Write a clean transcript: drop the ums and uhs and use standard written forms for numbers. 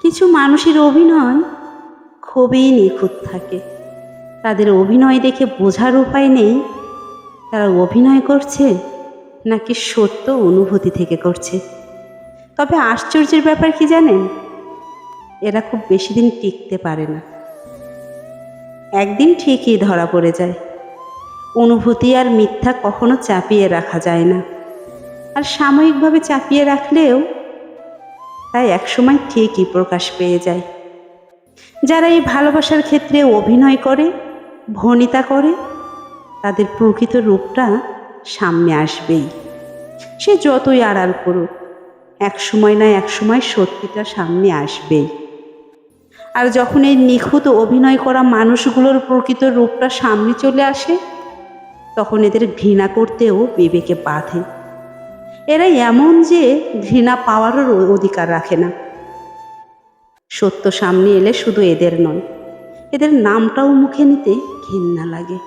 কিছু মানুষের অভিনয় খুবই নিখুঁত থাকে। তাদের অভিনয় দেখে বোঝার উপায় নেই তারা অভিনয় করছে নাকি সত্য অনুভূতি থেকে করছে। তবে আশ্চর্যের ব্যাপার কি জানেন, এরা খুব বেশি দিন টিকতে পারে না। একদিন ঠিকই ধরা পড়ে যায়। অনুভূতি আর মিথ্যা কখনো চাপিয়ে রাখা যায় না, আর সাময়িকভাবে চাপিয়ে রাখলেও তাই একসময় ঠিকই প্রকাশ পেয়ে যায়। যারা এই ভালোবাসার ক্ষেত্রে অভিনয় করে, ভনিতা করে, তাদের প্রকৃত রূপটা সামনে আসবেই। সে যতই আড়াল করুক, একসময় না একসময় সত্যিটা সামনে আসবেই। আর যখন এই নিখুঁত অভিনয় করা মানুষগুলোর প্রকৃত রূপটা সামনে চলে আসে, তখন এদের ঘৃণা করতেও বিবেকে বাধে। এরা এমন যে ঘৃণা পাওয়ারও অধিকার রাখে না। সত্য সামনে এলে শুধু এদের নয়, এদের নামটাও মুখে নিতে ঘৃণা লাগে।